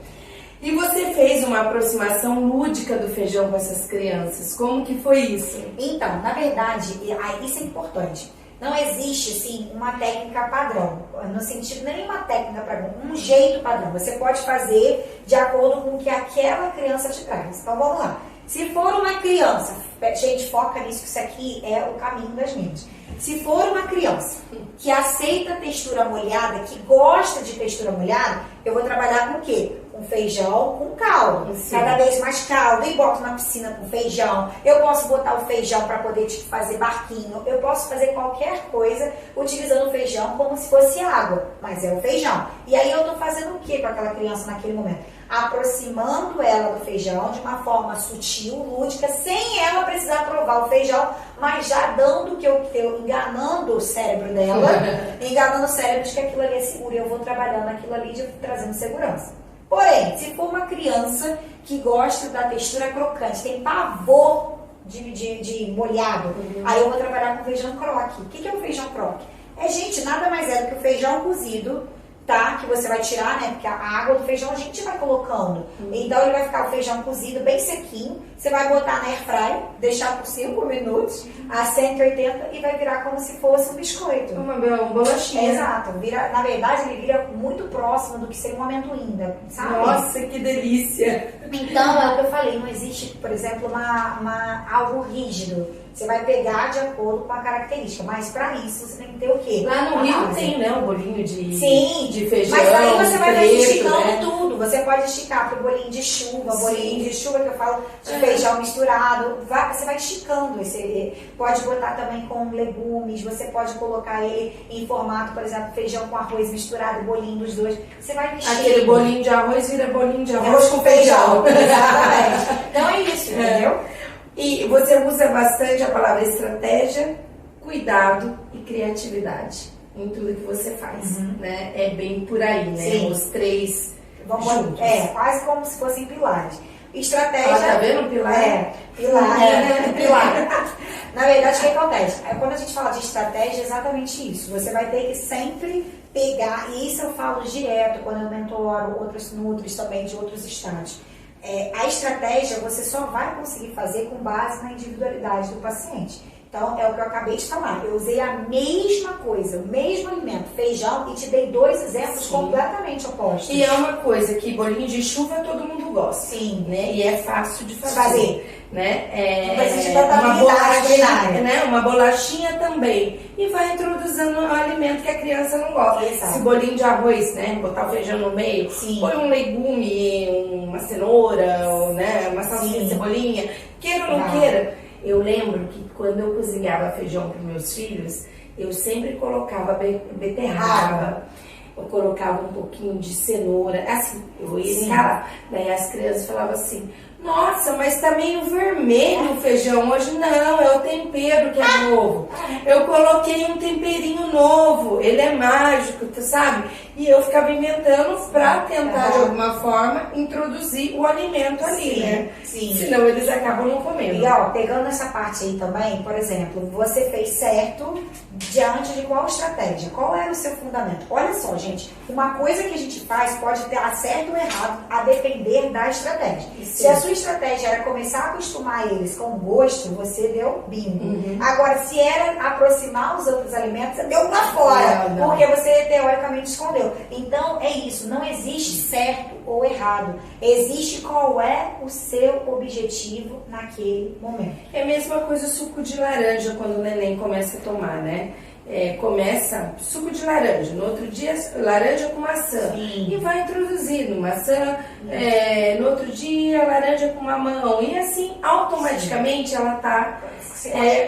E você fez uma aproximação lúdica do feijão com essas crianças. Como que foi isso? Então, na verdade, isso é importante. Não existe, assim, uma técnica padrão. No sentido, nenhuma técnica padrão, um jeito padrão. Você pode fazer de acordo com o que aquela criança te traz. Então, vamos lá. Se for uma criança, gente, foca nisso, que isso aqui é o caminho das mentes. Se for uma criança que aceita textura molhada, que gosta de textura molhada, eu vou trabalhar com o quê? Com feijão com caldo. Sim. Cada vez mais caldo. E boto na piscina com feijão. Eu posso botar o feijão para poder fazer barquinho. Eu posso fazer qualquer coisa utilizando o feijão como se fosse água. Mas é o feijão. E aí eu tô fazendo o que com aquela criança naquele momento? Aproximando ela do feijão de uma forma sutil, lúdica, sem ela precisar provar o feijão, mas já dando que eu enganando o cérebro dela, enganando o cérebro de que aquilo ali é seguro. E eu vou trabalhando aquilo ali, trazendo segurança. Porém, se for uma criança que gosta da textura crocante, tem pavor de molhado, aí eu vou trabalhar com feijão croque. O que é o feijão croque? É, gente, nada mais é do que o feijão cozido, tá? Que você vai tirar, né? Porque a água do feijão a gente vai colocando. Então ele vai ficar o feijão cozido bem sequinho. Você vai botar na airfry, deixar por 5 minutos a 180 e vai virar como se fosse um biscoito. Uma bolachinha. Exato. Na verdade, ele vira muito próximo do que seria um amendoim, sabe? Nossa, que delícia! Então, é o que eu falei, não existe, por exemplo, algo rígido. Você vai pegar de acordo com a característica, mas para isso você tem que ter o quê? Lá no Rio tem, né, um bolinho de feijão. Mas aí você vai preto, esticando, né? tudo. Você pode esticar pro bolinho de chuva, bolinho de chuva que eu falo de feijão misturado. Você vai esticando. Pode botar também com legumes, você pode colocar ele em formato, por exemplo, feijão com arroz misturado, bolinho dos dois. Você vai mexendo. Aquele bolinho de arroz vira bolinho de arroz com feijão. Exatamente. Então é isso, entendeu? E você usa bastante a palavra estratégia, cuidado e criatividade em tudo que você faz, né? É bem por aí, né? Sim. Os três juntos. É, quase como se fossem pilares. Estratégia... Ela tá vendo o pilar? Pilar. Na verdade, o que acontece? Quando a gente fala de estratégia, é exatamente isso. Você vai ter que sempre pegar, e isso eu falo direto quando eu mentoro outros nutris também de outros estágios. A estratégia você só vai conseguir fazer com base na individualidade do paciente. Então, é o que eu acabei de falar. Eu usei a mesma coisa, o mesmo alimento, feijão, e te dei 2 exemplos completamente opostos. E é uma coisa que bolinho de chuva todo mundo gosta. Sim. Né? E é fácil de fazer. Né? Não precisa de tanta habilidade, né? Uma bolachinha também. E vai introduzindo um alimento que a criança não gosta. Exato. Esse bolinho de arroz, né? Botar o feijão no meio. Sim. Põe um legume, uma cenoura, ou, né? Uma salsinha de cebolinha. Queira ou não queira. Eu lembro que quando eu cozinhava feijão para meus filhos, eu sempre colocava beterraba, eu colocava um pouquinho de cenoura, assim, eu ia escalar. Daí as crianças falavam assim, nossa, mas tá meio vermelho o feijão hoje. Não, é o tempero que é novo. Eu coloquei um temperinho novo, ele é mágico, tu sabe? E eu ficava inventando pra tentar, de alguma forma, introduzir o alimento ali, né? Sim. Senão eles acabam não comendo. E ó, pegando essa parte aí também, por exemplo, você fez certo diante de qual estratégia? Qual era o seu fundamento? Olha só, gente, uma coisa que a gente faz pode ter certo ou errado a depender da estratégia. Se a sua estratégia era começar a acostumar eles com o gosto, você deu bingo. Agora, se era aproximar os outros alimentos, você deu pra fora, porque você teoricamente escondeu. Então, é isso, não existe certo ou errado. Existe qual é o seu objetivo naquele momento. É a mesma coisa o suco de laranja quando o neném começa a tomar, né? Começa suco de laranja, no outro dia laranja com maçã. Sim. E vai introduzindo maçã, no outro dia laranja com mamão. E assim, automaticamente ela está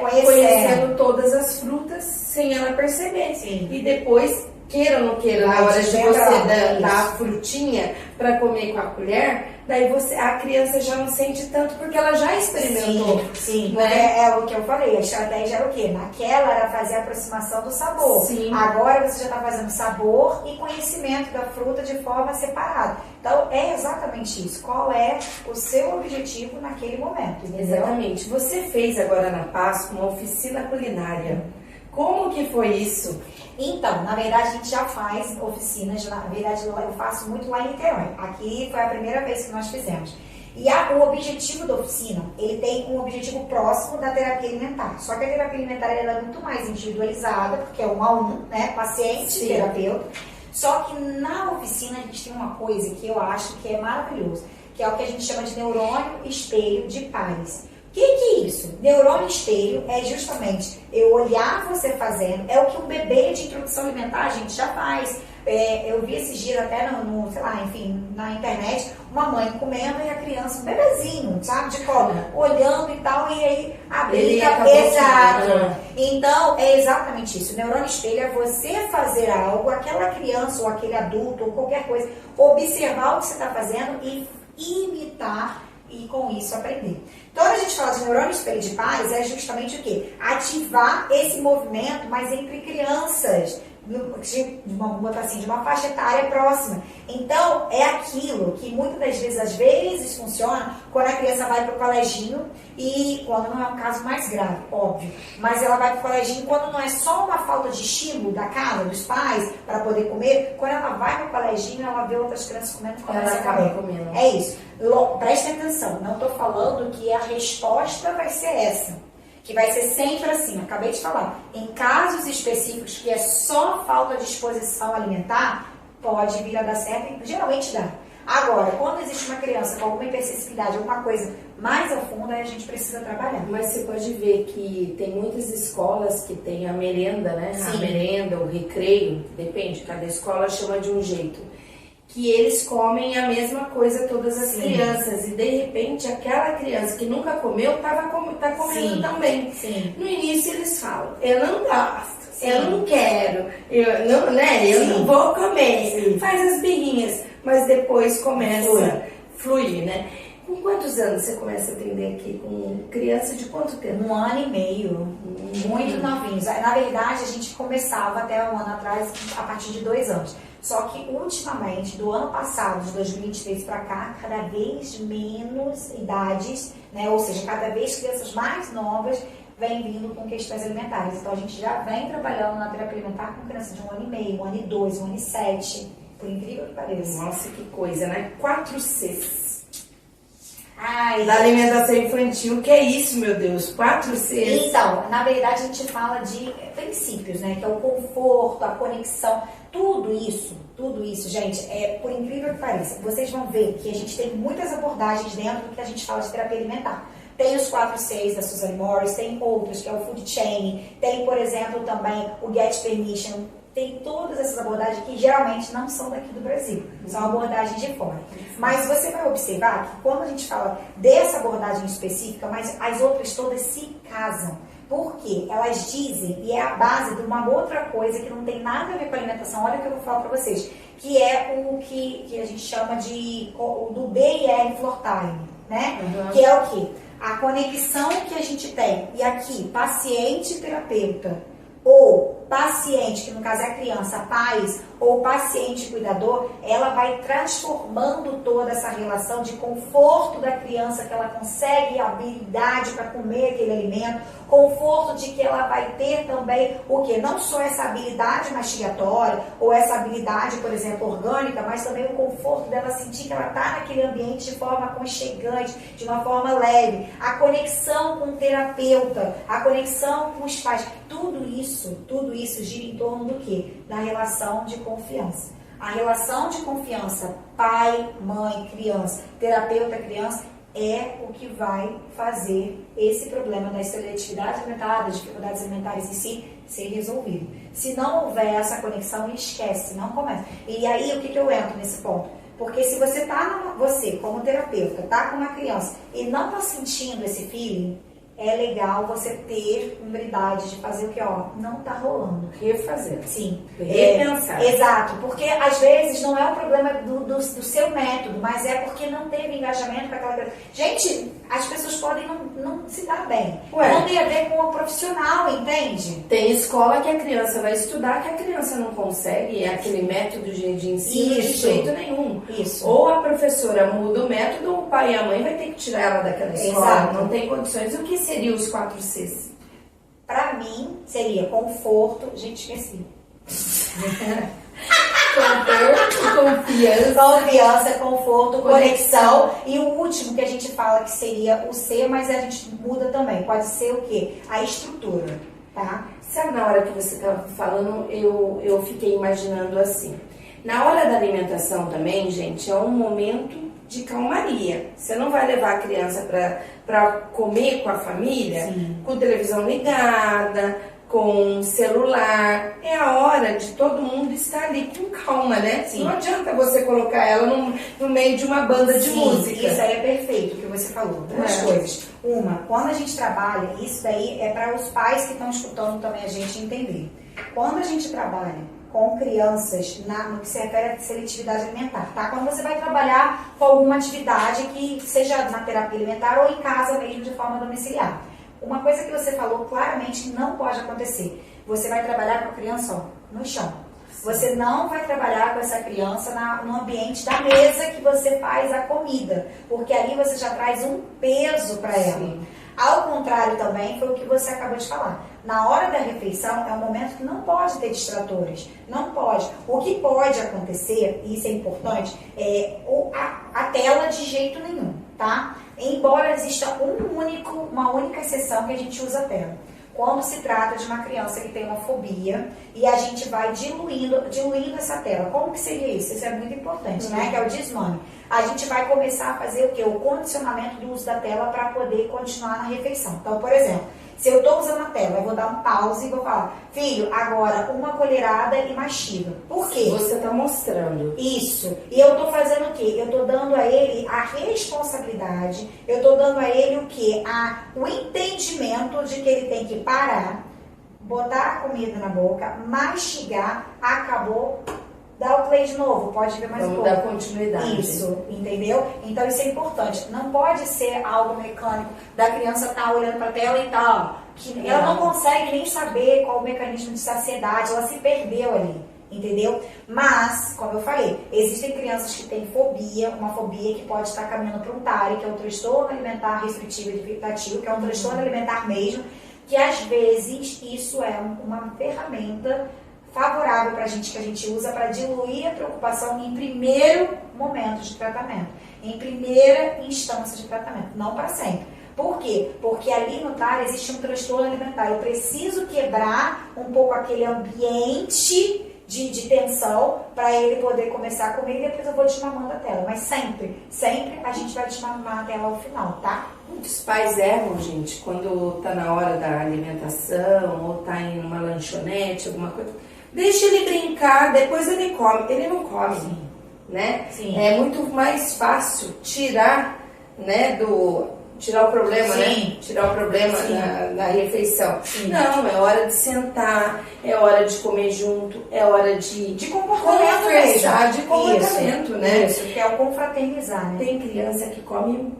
conhecendo todas as frutas sem ela perceber. Sim. E depois, queira ou não queira, na hora de você dar a frutinha para comer com a colher, daí a criança já não sente tanto porque ela já experimentou. Sim, né? É o que eu falei, a estratégia era o quê? Naquela era fazer a aproximação do sabor. Sim. Agora você já está fazendo sabor e conhecimento da fruta de forma separada. Então é exatamente isso. Qual é o seu objetivo naquele momento? Entendeu? Exatamente. Você fez agora na Páscoa uma oficina culinária. Como que foi isso? Então, na verdade, a gente já faz oficinas, na verdade, eu faço muito lá em Niterói. Aqui foi a primeira vez que nós fizemos. E o objetivo da oficina, ele tem um objetivo próximo da terapia alimentar. Só que a terapia alimentar ela é muito mais individualizada, porque é 1 a 1, né? Paciente e terapeuta. Só que na oficina a gente tem uma coisa que eu acho que é maravilhoso, que é o que a gente chama de neurônio espelho de pares. O que é isso? Neurônio espelho é justamente eu olhar você fazendo, é o que um bebê de introdução alimentar a gente já faz. Eu vi esses dias até sei lá, enfim, na internet, uma mãe comendo e a criança, um bebezinho, sabe, de colo, olhando e tal, e aí abrir a cabeça. Então, é exatamente isso. O neurônio espelho é você fazer algo, aquela criança ou aquele adulto ou qualquer coisa, observar o que você está fazendo e imitar e com isso aprender. Então, quando a gente fala de neurônio espelho de pares, é justamente o quê? Ativar esse movimento, mas entre crianças, de uma faixa etária próxima. Então, é aquilo que muitas das vezes, às vezes, funciona quando a criança vai para o coleginho e quando não é um caso mais grave, óbvio, mas ela vai para o coleginho quando não é só uma falta de estímulo da casa, dos pais, para poder comer, quando ela vai para o coleginho, ela vê outras crianças comendo, ela acaba comendo. É isso. Prestem atenção, não estou falando que a resposta vai ser essa. Que vai ser sempre assim, acabei de falar. Em casos específicos que é só falta de exposição alimentar, pode vir a dar certo, e geralmente dá. Agora, quando existe uma criança com alguma hipersensibilidade, alguma coisa mais a fundo, aí a gente precisa trabalhar. Mas você pode ver que tem muitas escolas que tem a merenda, né? Sim. A merenda, o recreio, depende, cada escola chama de um jeito. Que eles comem a mesma coisa todas as crianças. E de repente aquela criança que nunca comeu tá comendo também. Sim. No início eles falam, eu não gosto, eu não quero, eu não vou comer. Faz as birrinhas, mas depois começa a fluir, né? Com quantos anos você começa a atender aqui? Com criança de quanto tempo? 1 ano e meio. Muito novinhos. Na verdade, a gente começava até 1 ano atrás, a partir de 2 anos. Só que, ultimamente, do ano passado, de 2023 para cá, cada vez menos idades, né? Ou seja, cada vez crianças mais novas vêm vindo com questões alimentares. Então, a gente já vem trabalhando na terapia alimentar com crianças de 1 ano e meio, 1 ano e 2, 1 ano e 7. Por incrível que pareça. Nossa, que coisa, né? 4 Cs. Ai, da alimentação infantil, que é isso, meu Deus? 4 Cs. Então, na verdade, a gente fala de princípios, né? Que é o conforto, a conexão, tudo isso, gente, por incrível que pareça, vocês vão ver que a gente tem muitas abordagens dentro do que a gente fala de terapia alimentar. Tem os 4 Cs da Suzanne Morris, tem outros, que é o Food Chain, tem, por exemplo, também o Get Permission, tem todas essas abordagens que geralmente não são daqui do Brasil, são abordagens de fora. Mas você vai observar que quando a gente fala dessa abordagem específica, mas as outras todas se casam. Porque elas dizem, e é a base de uma outra coisa que não tem nada a ver com alimentação, olha o que eu vou falar para vocês, que é o que a gente chama do BIR Floor Time, né? Que é o quê? A conexão que a gente tem, e aqui, paciente-terapeuta, ou paciente, que no caso é a criança, pais, ou paciente cuidador, ela vai transformando toda essa relação de conforto da criança, que ela consegue habilidade para comer aquele alimento, conforto de que ela vai ter também o quê? Não só essa habilidade mastigatória, ou essa habilidade, por exemplo, orgânica, mas também o conforto dela sentir que ela está naquele ambiente de forma aconchegante, de uma forma leve, a conexão com o terapeuta, a conexão com os pais, tudo isso gira em torno do quê? Da relação de confiança. A relação de confiança pai, mãe, criança, terapeuta, criança, é o que vai fazer esse problema da seletividade alimentar, das dificuldades alimentares em si, ser resolvido. Se não houver essa conexão, esquece, não começa. E aí, o que eu entro nesse ponto? Porque se você você como terapeuta, tá com uma criança e não tá sentindo esse feeling, é legal você ter humildade de fazer o que, não tá rolando. Refazer. Sim. Repensar. Exato. Porque, às vezes, não é o problema do seu método, mas é porque não teve engajamento com aquela coisa. Gente, as pessoas podem não se dar bem. Não tem a ver com o profissional, entende? Tem escola que a criança vai estudar que a criança não consegue aquele método de ensino de jeito nenhum. Isso. Ou a professora muda o método, ou o pai e a mãe vai ter que tirar ela daquela escola. Exato. Não tem condições. O que seria os 4 Cs? Pra mim, seria conforto. Gente, esqueci. Confiança, conforto, conexão. E o último que a gente fala que seria o C, mas a gente muda também. Pode ser o quê? A estrutura, tá? Sabe, na hora que você estava falando, eu fiquei imaginando assim. Na hora da alimentação também, gente, é um momento de calmaria. Você não vai levar a criança para comer com a família, Sim, com televisão ligada, com celular. É a hora de todo mundo estar ali com calma, né? Sim. Não adianta você colocar ela no meio de uma banda de Sim, música. Isso aí é perfeito o que você falou. Duas coisas. Uma, quando a gente trabalha, isso daí é para os pais que estão escutando também a gente entender. Quando a gente trabalha com crianças no que se refere à seletividade alimentar, tá? Quando você vai trabalhar com alguma atividade que seja na terapia alimentar ou em casa mesmo de forma domiciliar. Uma coisa que você falou claramente que não pode acontecer. Você vai trabalhar com a criança no chão. Você não vai trabalhar com essa criança no ambiente da mesa que você faz a comida, porque ali você já traz um peso para ela. Sim. Ao contrário também, foi o que você acabou de falar. Na hora da refeição é um momento que não pode ter distratores. Não pode. O que pode acontecer, e isso é importante, é a tela de jeito nenhum, tá? Embora exista uma única exceção que a gente usa a tela. Quando se trata de uma criança que tem uma fobia e a gente vai diluindo essa tela. Como que seria isso? Isso é muito importante, né? Que é o desmame. A gente vai começar a fazer o quê? O condicionamento do uso da tela para poder continuar na refeição. Então, por exemplo, se eu estou usando a tela, eu vou dar um pause e vou falar, filho, agora uma colherada e mastiga. Por quê? Você está mostrando. Isso. E eu estou fazendo o quê? Eu estou dando a ele a responsabilidade, eu estou dando a ele o quê? O entendimento de que ele tem que parar, botar a comida na boca, mastigar, acabou, dá o play de novo, pode ver mais um pouco. Vamos dar continuidade. Isso, entendeu? Então isso é importante. Não pode ser algo mecânico da criança estar olhando para a tela e tal. Que ela não consegue nem saber qual o mecanismo de saciedade, ela se perdeu ali, entendeu? Mas, como eu falei, existem crianças que têm fobia, uma fobia que pode estar caminhando para um TARI, que é um transtorno alimentar restritivo e evitativo, que é um transtorno alimentar mesmo, que às vezes isso é uma ferramenta favorável para a gente, que a gente usa para diluir a preocupação em primeiro momento de tratamento, em primeira instância de tratamento, não para sempre. Por quê? Porque ali no TAR existe um transtorno alimentar. Eu preciso quebrar um pouco aquele ambiente de tensão para ele poder começar a comer e depois eu vou desmamando a tela. Mas sempre a gente vai desmamar a tela ao final, tá? Muitos pais erram, gente, quando tá na hora da alimentação ou tá em uma lanchonete, alguma coisa. deixa ele brincar, depois ele come. Ele não come, né? Sim. É muito mais fácil tirar, né, tirar o problema, Sim. né? Tirar o problema na refeição. Sim. Não, é hora de sentar, é hora de comer junto, é hora de comportamento conversar, mesmo. de comportamento, né? Isso, que é o confraternizar, né? Tem criança que come,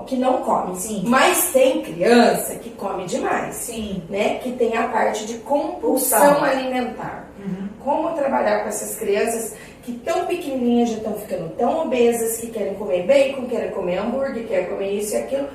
que não come. Sim. Mas tem criança que come demais. Sim. Né? Que tem a parte de compulsão alimentar. Como trabalhar com essas crianças que tão pequenininhas já estão ficando tão obesas, que querem comer bacon, querem comer hambúrguer, querem comer isso e aquilo,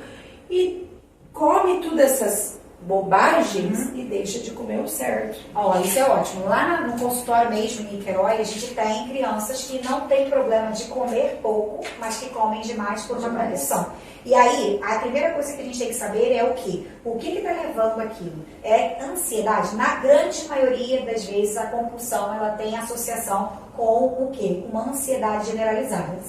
e come tudo essas bobagens e deixa de comer o certo. Ó, isso é ótimo. Lá no consultório mesmo, em Niterói, a gente tem crianças que não tem problema de comer pouco, mas que comem demais por uma compulsão. E aí, a primeira coisa que a gente tem que saber é o quê? O que está levando aquilo? É ansiedade? Na grande maioria das vezes, a compulsão ela tem associação com o quê? Uma ansiedade generalizada.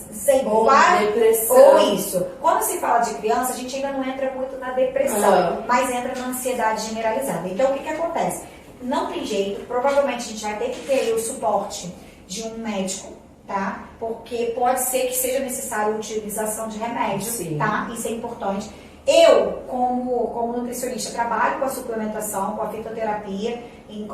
Ou depressão. Ou isso. Quando se fala de criança, a gente ainda não entra muito na depressão, mas entra na ansiedade generalizada. Então, o que acontece? Não tem jeito, provavelmente a gente vai ter que ter o suporte de um médico, tá? Porque pode ser que seja necessário a utilização de remédio, tá? Isso é importante. Eu, como nutricionista, trabalho com a suplementação, com a fitoterapia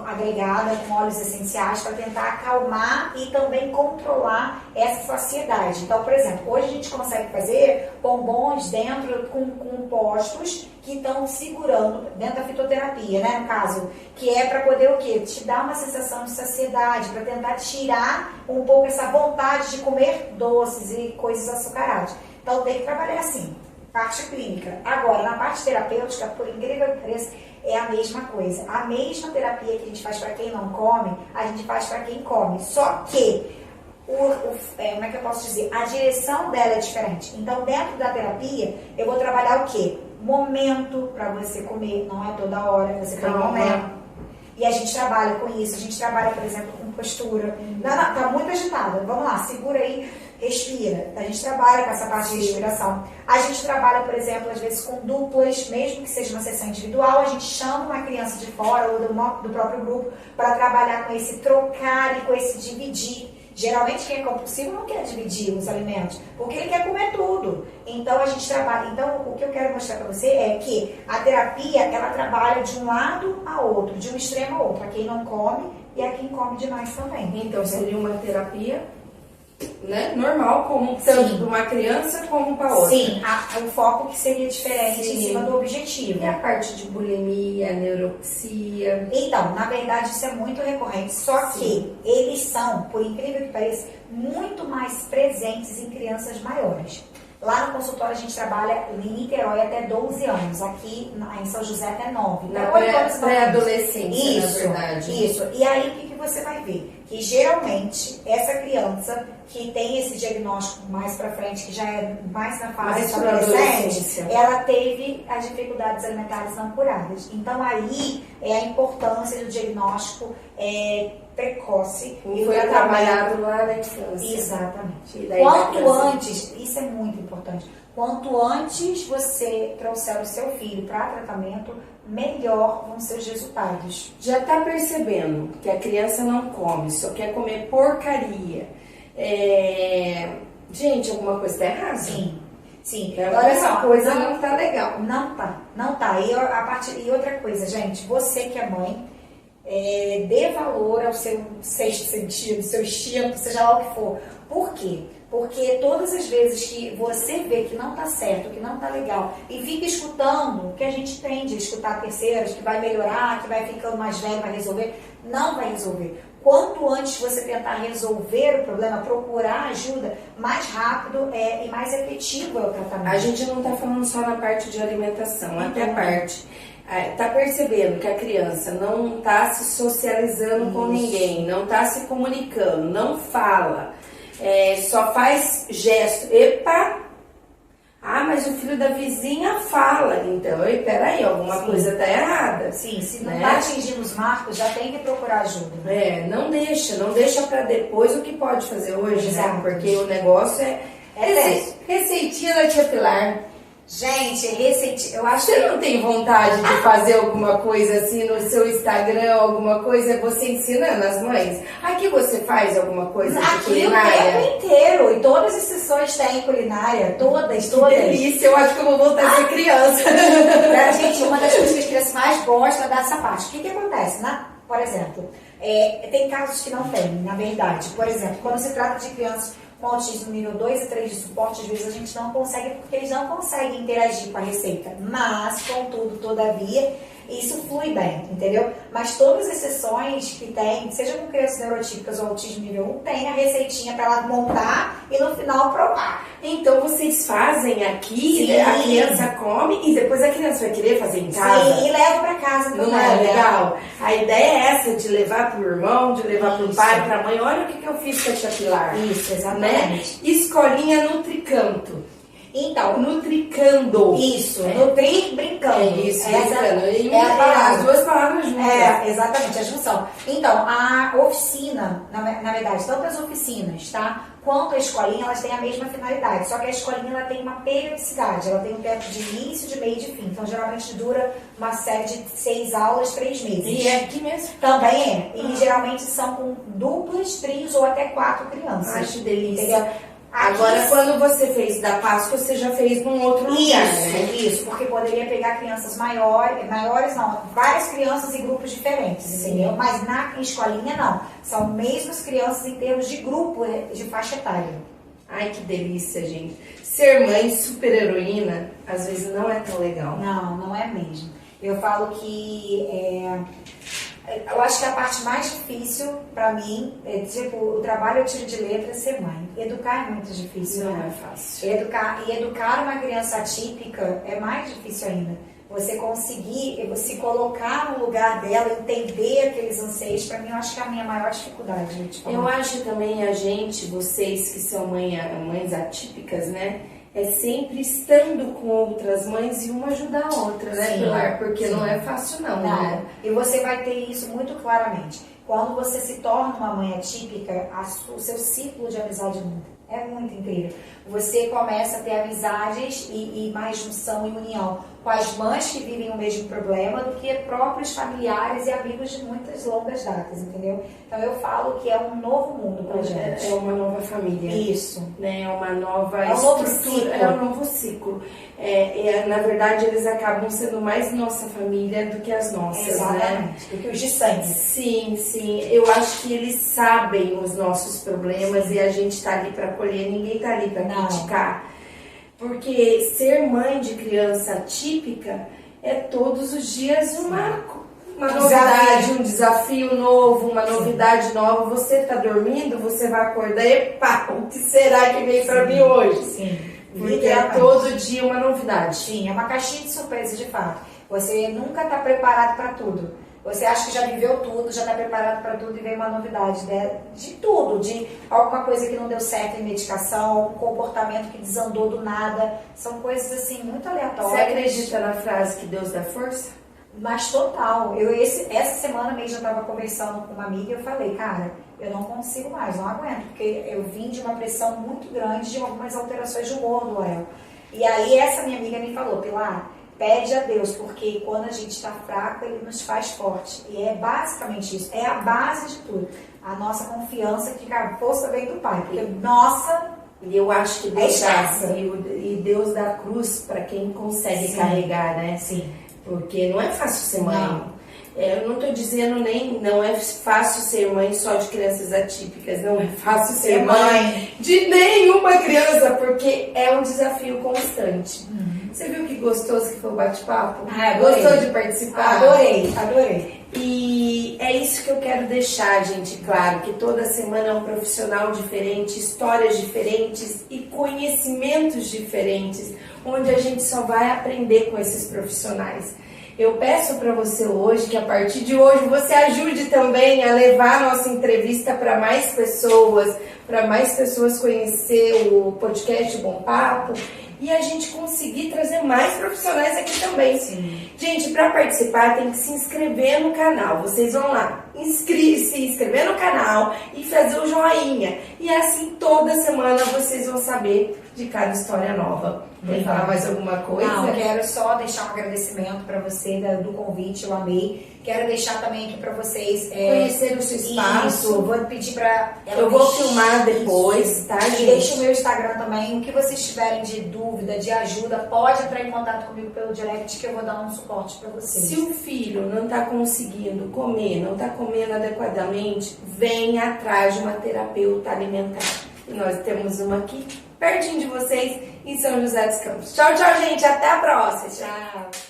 agregada com óleos essenciais para tentar acalmar e também controlar essa saciedade. Então, por exemplo, hoje a gente consegue fazer bombons dentro com compostos que estão segurando dentro da fitoterapia, né? No caso, que é para poder o quê? Te dar uma sensação de saciedade, para tentar tirar um pouco essa vontade de comer doces e coisas açucaradas. Então, tem que trabalhar assim. Parte clínica. Agora, na parte terapêutica, por incrível que pareça, é a mesma coisa. A mesma terapia que a gente faz para quem não come, a gente faz para quem come. Só que, como é que eu posso dizer? A direção dela é diferente. Então, dentro da terapia, eu vou trabalhar o quê? Momento para você comer. Não é toda hora, você tem um momento. E a gente trabalha com isso. A gente trabalha, por exemplo, com postura. Não, tá muito agitada. Vamos lá, segura aí, respira. A gente trabalha com essa parte de respiração. A gente trabalha, por exemplo, às vezes com duplas, mesmo que seja uma sessão individual, a gente chama uma criança de fora ou do próprio grupo para trabalhar com esse trocar e com esse dividir. Geralmente quem é compulsivo não quer dividir os alimentos, porque ele quer comer tudo. Então a gente trabalha. Então o que eu quero mostrar para você é que a terapia ela trabalha de um lado a outro, de um extremo a outro, a quem não come e a quem come demais também. Então seria uma terapia, né, normal, como tanto para uma criança como para outra. Sim, o foco que seria diferente em cima do objetivo. E a parte de bulimia, anorexia? Então, na verdade, isso é muito recorrente, só que eles são, por incrível que pareça, muito mais presentes em crianças maiores. Lá no consultório a gente trabalha em Niterói até 12 anos, aqui em São José até 9. Na pré-adolescência, na verdade. Isso. E aí, o que você vai ver? Que geralmente, essa criança que tem esse diagnóstico mais pra frente, que já é mais na fase adolescente, ela teve as dificuldades alimentares não curadas. Então, aí é a importância do diagnóstico precoce e foi trabalhado lá na infância. Exatamente. Quanto antes, isso é muito importante, quanto antes você trouxer o seu filho para tratamento, melhor vão ser os resultados. Já está percebendo que a criança não come, só quer comer porcaria. Gente, alguma coisa está errada? Sim. Agora essa coisa não está legal. Não tá. E outra coisa, gente, você que é mãe, dê valor ao seu sexto sentido, seu instinto, seja lá o que for. Por quê? Porque todas as vezes que você vê que não tá certo, que não tá legal, e fica escutando, que a gente tende a escutar terceiros, que vai melhorar, que vai ficando mais velho, vai resolver, não vai resolver. Quanto antes você tentar resolver o problema, procurar ajuda, mais rápido e mais efetivo é o tratamento. A gente não tá falando só na parte de alimentação, até a parte... Tá percebendo que a criança não tá se socializando com ninguém, não tá se comunicando, não fala, só faz gesto. Epa! Mas o filho da vizinha fala. Então, peraí, alguma coisa tá errada. Sim, se não tá atingindo os marcos, já tem que procurar ajuda. Não deixa pra depois o que pode fazer hoje, né? Porque o negócio receitinha da tia Pilar. Gente, eu acho Você não tem vontade de fazer alguma coisa assim no seu Instagram, alguma coisa, você ensinando as mães? Aqui você faz alguma coisa de aqui o culinária? tempo inteiro. E todas as sessões têm culinária. Todas. Que delícia, eu acho que eu vou voltar a ser criança. Gente, uma das coisas que as crianças mais gostam é dessa parte. O que acontece? Por exemplo, tem casos que não tem, na verdade. Por exemplo, quando se trata de crianças com autismo nível 2 e 3 de suporte, às vezes a gente não consegue, porque eles não conseguem interagir com a receita. Mas, contudo, todavia, isso flui bem, entendeu? Mas todas as sessões que tem, seja com crianças neurotípicas ou autismo nível 1, tem a receitinha para ela montar e no final provar. Então vocês fazem aqui, Sim. a criança come e depois a criança vai querer fazer em casa? Sim, e leva para casa também. Não é legal? A ideia é essa, de levar pro irmão, de levar pro pai, pra mãe. Olha o que eu fiz com a tia Pilar. Isso, exatamente. Né? Escolinha Nutricanto. Então, Nutricando. isso, nutrir brincando. É isso, brincando. As duas palavras juntas. Exatamente, a junção. Então, a oficina, na verdade, tanto as oficinas, tá? Quanto a escolinha, elas têm a mesma finalidade. Só que a escolinha, ela tem uma periodicidade. Ela tem um tempo de início, de meio e de fim. Então, geralmente dura uma série de 6 aulas, 3 meses. E é aqui mesmo? Também é. E geralmente são com duplas, trios ou até 4 crianças. Ai, que delícia. Entendeu? Agora, quando você fez da Páscoa, você já fez num outro lugar, né? Isso, porque poderia pegar crianças maiores não, várias crianças em grupos diferentes, entendeu? Mas na escolinha não, são mesmas crianças em termos de grupo, de faixa etária. Ai, que delícia, gente. Ser mãe super heroína, às vezes não é tão legal. Não é mesmo. Eu falo que eu acho que a parte mais difícil pra mim tipo, o trabalho eu tiro de letra é ser mãe. Educar é muito difícil. Não né? é fácil. Educar uma criança atípica é mais difícil ainda. Você conseguir se colocar no lugar dela, entender aqueles anseios, pra mim eu acho que é a minha maior dificuldade. Eu acho também vocês que são mães atípicas, né? É sempre estando com outras mães e uma ajudar a outra, né, Pilar? Porque não é fácil não, né? E você vai ter isso muito claramente. Quando você se torna uma mãe atípica, o seu ciclo de amizade muda. É muito incrível. Você começa a ter amizades e mais junção e união com as mães que vivem o mesmo problema do que próprios familiares e amigos de muitas longas datas, entendeu? Então eu falo que é um novo mundo pra gente. É uma nova família. Isso. Né? É uma nova um novo estrutura. ciclo. É um novo ciclo. Na verdade, eles acabam sendo mais nossa família do que as nossas, Exatamente. né? Do que os de sangue. Sim. Eu acho que eles sabem os nossos problemas e a gente tá ali pra acolher, ninguém tá ali pra criticar. Porque ser mãe de criança atípica é todos os dias uma novidade, um desafio novo, uma novidade nova. Você tá dormindo, você vai acordar, epa, o que será que veio pra mim hoje? Sim. Porque é todo dia uma novidade. Sim, é uma caixinha de surpresa de fato. Você nunca tá preparado para tudo. Você acha que já viveu tudo, já está preparado para tudo e vem uma novidade de tudo, de alguma coisa que não deu certo em medicação, um comportamento que desandou do nada. São coisas assim muito aleatórias. Você acredita na frase que Deus dá força? Mas total. Essa semana mesmo eu estava conversando com uma amiga e eu falei, cara, eu não consigo mais, não aguento, porque eu vim de uma pressão muito grande de algumas alterações de humor do Léo. E aí essa minha amiga me falou, Pilar, pede a Deus, porque quando a gente está fraco, Ele nos faz forte. E é basicamente isso, é a base de tudo. A nossa confiança que a força vem do Pai, porque E eu acho que Deus dá, e Deus dá cruz para quem consegue carregar, né? Sim. Porque não é fácil ser mãe. Não. Eu não estou dizendo não é fácil ser mãe só de crianças atípicas, não é fácil ser mãe de nenhuma criança, porque é um desafio constante. Você viu que gostoso que foi o bate-papo? Gostou de participar? Adorei. E é isso que eu quero deixar, gente, claro, que toda semana é um profissional diferente, histórias diferentes e conhecimentos diferentes, onde a gente só vai aprender com esses profissionais. Eu peço para você hoje que a partir de hoje você ajude também a levar a nossa entrevista para mais pessoas conhecer o podcast Bom Papo e a gente conseguir trazer mais profissionais aqui também. Sim. Gente, para participar tem que se inscrever no canal. Vocês vão lá, se inscrever no canal e fazer o joinha. E assim toda semana vocês vão saber de cada história nova. Quer falar mais alguma coisa? Não, quero só deixar um agradecimento para você do convite, eu amei. Quero deixar também aqui para vocês conhecer o seu espaço. Isso, vou pedir para eu vou filmar depois, tá, gente? E deixa o meu Instagram também. O que vocês tiverem de dúvida, de ajuda, pode entrar em contato comigo pelo direct que eu vou dar um suporte para vocês. Se o filho não está conseguindo comer, não está comendo adequadamente, venha atrás de uma terapeuta alimentar. E nós temos uma aqui pertinho de vocês, em São José dos Campos. Tchau, tchau, gente. Até a próxima. Tchau.